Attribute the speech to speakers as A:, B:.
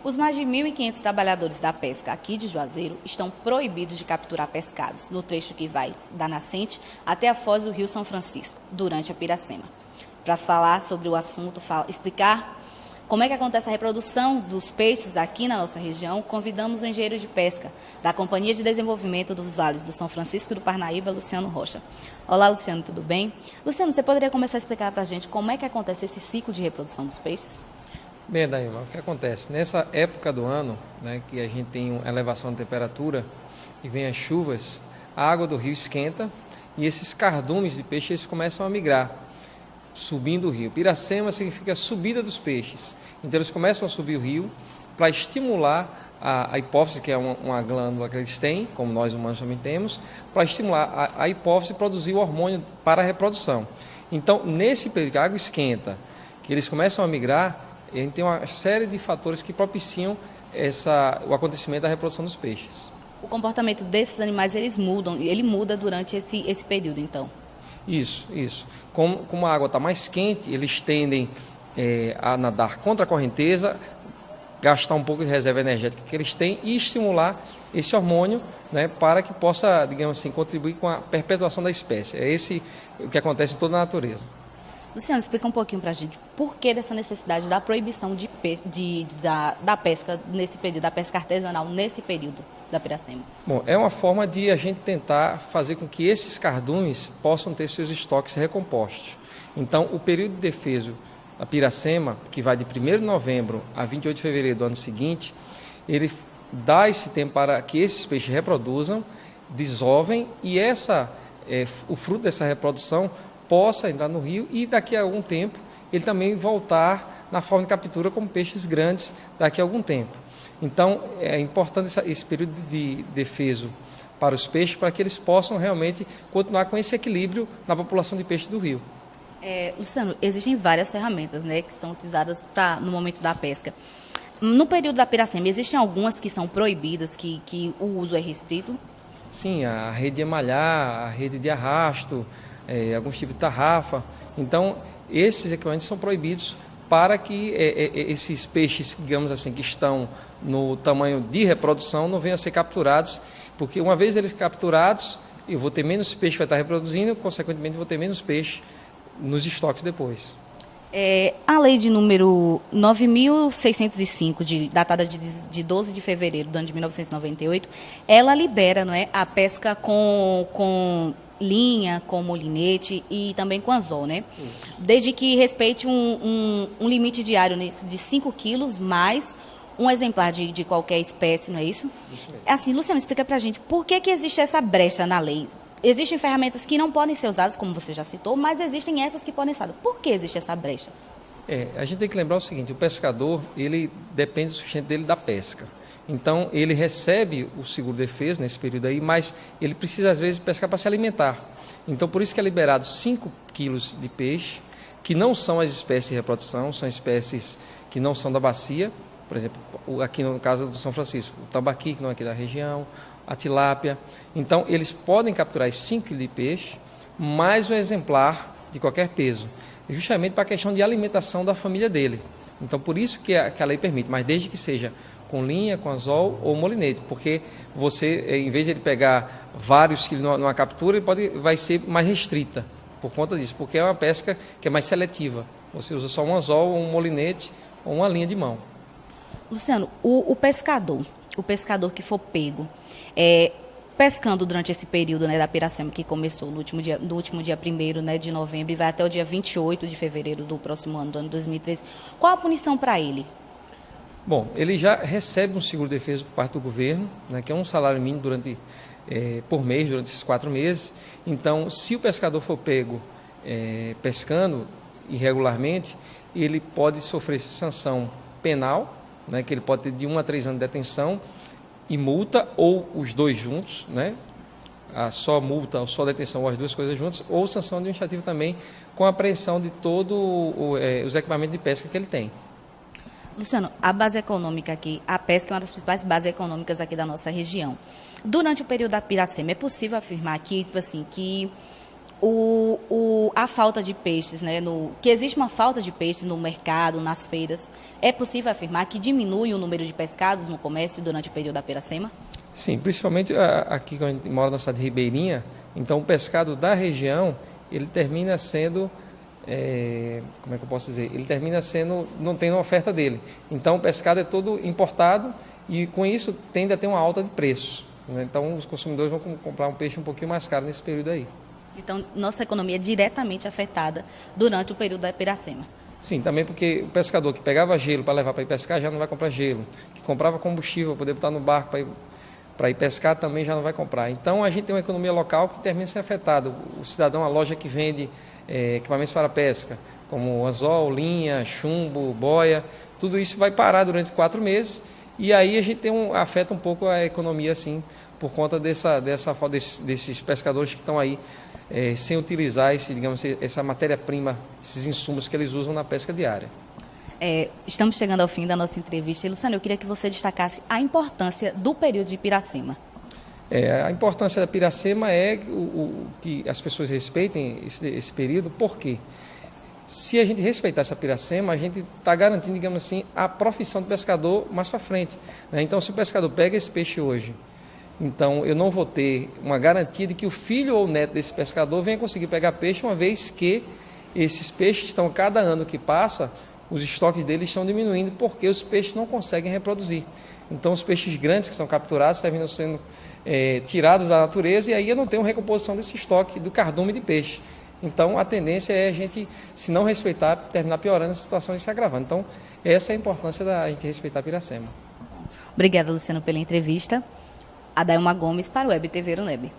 A: Os mais de 1.500 trabalhadores da pesca aqui de Juazeiro estão proibidos de capturar pescados no trecho que vai da nascente até a foz do Rio São Francisco, durante a piracema. Para falar sobre o assunto, explicar como é que acontece a reprodução dos peixes aqui na nossa região, convidamos o engenheiro de pesca da Companhia de Desenvolvimento dos Vales do São Francisco e do Parnaíba, Luciano Rocha. Olá, Luciano, tudo bem? Luciano, você poderia começar a explicar para a gente como é que acontece esse ciclo de reprodução dos peixes?
B: Bem, Daíma, o que acontece? Nessa época do ano, né, que a gente tem uma elevação da temperatura e vem as chuvas, a água do rio esquenta e esses cardumes de peixe eles começam a migrar, subindo o rio. Piracema significa subida dos peixes. Então eles começam a subir o rio para estimular a hipófise, que é uma glândula que eles têm, como nós humanos também temos, para estimular a hipófise produzir o hormônio para a reprodução. Então, nesse período que a água esquenta, que eles começam a migrar, a gente tem uma série de fatores que propiciam o acontecimento da reprodução dos peixes.
A: O comportamento desses animais, ele muda durante esse período, então?
B: Isso. Como a água está mais quente, eles tendem a nadar contra a correnteza, gastar um pouco de reserva energética que eles têm e estimular esse hormônio, né, para que possa, digamos assim, contribuir com a perpetuação da espécie. É esse o que acontece em toda a natureza.
A: Luciano, explica um pouquinho para a gente por que dessa necessidade da proibição da pesca nesse período, da pesca artesanal nesse período da piracema.
B: Bom, é uma forma de a gente tentar fazer com que esses cardumes possam ter seus estoques recompostos. Então, o período de defeso da piracema, que vai de 1º de novembro a 28 de fevereiro do ano seguinte, ele dá esse tempo para que esses peixes reproduzam, desovem e o fruto dessa reprodução possa entrar no rio e daqui a algum tempo ele também voltar na forma de captura como peixes grandes daqui a algum tempo. Então é importante esse período de defeso para os peixes para que eles possam realmente continuar com esse equilíbrio na população de peixe do rio.
A: Luciano, existem várias ferramentas, né, que são utilizadas no momento da pesca. No período da piracema, existem algumas que são proibidas, que o uso é restrito?
B: Sim, a rede de emalhar, a rede de arrasto, alguns tipos de tarrafa. Então, esses equipamentos são proibidos para que esses peixes, digamos assim, que estão no tamanho de reprodução, não venham a ser capturados, porque uma vez eles capturados, eu vou ter menos peixe que vai estar reproduzindo, consequentemente vou ter menos peixe nos estoques depois.
A: A lei de número 9.605, datada de 12 de fevereiro do ano de 1998, ela libera, não é, a pesca com linha, com molinete e também com anzol, né? Isso. Desde que respeite um limite diário de 5 quilos mais um exemplar de qualquer espécie, não é isso? Isso mesmo. Assim, Luciano, explica pra gente por que existe essa brecha na lei. Existem ferramentas que não podem ser usadas, como você já citou, mas existem essas que podem ser usadas. Por que existe essa brecha?
B: A gente tem que lembrar o seguinte, o pescador, ele depende do sustento dele da pesca. Então, ele recebe o seguro-defeso nesse período aí, mas ele precisa, às vezes, pescar para se alimentar. Então, por isso que é liberado 5 quilos de peixe, que não são as espécies de reprodução, são espécies que não são da bacia. Por exemplo, aqui no caso do São Francisco, o tambaqui, que não é aqui da região, a tilápia. Então, eles podem capturar 5 quilos de peixe, mais um exemplar de qualquer peso, justamente para a questão de alimentação da família dele. Então, por isso que a lei permite, mas desde que seja com linha, com anzol ou molinete, porque você, em vez de ele pegar vários quilos numa captura, vai ser mais restrita por conta disso, porque é uma pesca que é mais seletiva. Você usa só um anzol, um molinete ou uma linha de mão.
A: Luciano, o pescador que for pego, pescando durante esse período, né, da piracema, que começou no último dia 1º, né, de novembro e vai até o dia 28 de fevereiro do próximo ano, do ano 2013, qual a punição para ele?
B: Bom, ele já recebe um seguro-defeso por parte do governo, né, que é um salário mínimo por mês, durante esses 4 meses. Então, se o pescador for pego pescando irregularmente, ele pode sofrer sanção penal, né, que ele pode ter de 1 a 3 anos de detenção e multa, ou os dois juntos, né, só multa ou só detenção, ou as duas coisas juntas, ou sanção administrativa também, com a apreensão de todos os equipamentos de pesca que ele tem.
A: Luciano, a base econômica aqui, a pesca é uma das principais bases econômicas aqui da nossa região. Durante o período da piracema, é possível afirmar aqui, que A falta de peixes, né, que existe uma falta de peixes no mercado, nas feiras, é possível afirmar que diminui o número de pescados no comércio durante o período da Piracema?
B: Sim, principalmente aqui que a gente mora na cidade de Ribeirinha, então o pescado da região, ele termina sendo, como é que eu posso dizer? Ele termina sendo, não tem uma oferta dele. Então o pescado é todo importado e com isso tende a ter uma alta de preço, né? Então os consumidores vão comprar um peixe um pouquinho mais caro nesse período aí.
A: Então nossa economia é diretamente afetada durante o período da Piracema.
B: Sim, também porque o pescador que pegava gelo para levar para ir pescar já não vai comprar gelo, que comprava combustível para poder botar no barco para ir pescar também já não vai comprar. Então a gente tem uma economia local que termina sendo afetada. O cidadão, a loja que vende equipamentos para pesca, como anzol, linha, chumbo, boia, tudo isso vai parar durante 4 meses e aí a gente afeta um pouco a economia assim, por conta desses pescadores que estão aí sem utilizar essa matéria-prima, esses insumos que eles usam na pesca diária.
A: Estamos chegando ao fim da nossa entrevista. E, Luciano, eu queria que você destacasse a importância do período de Piracema.
B: A importância da Piracema é que as pessoas respeitem esse período, porque se a gente respeitar essa Piracema, a gente está garantindo, digamos assim, a profissão do pescador mais para frente, né? Então, se o pescador pega esse peixe hoje, então eu não vou ter uma garantia de que o filho ou o neto desse pescador venha conseguir pegar peixe, uma vez que esses peixes estão, cada ano que passa, os estoques deles estão diminuindo porque os peixes não conseguem reproduzir. Então os peixes grandes que são capturados terminam sendo tirados da natureza e aí eu não tenho recomposição desse estoque do cardume de peixe. Então a tendência é a gente, se não respeitar, terminar piorando a situação e se agravando. Então essa é a importância da gente respeitar a Piracema.
A: Obrigada, Luciano, pela entrevista. Adailma Gomes para o Web TV Uneb.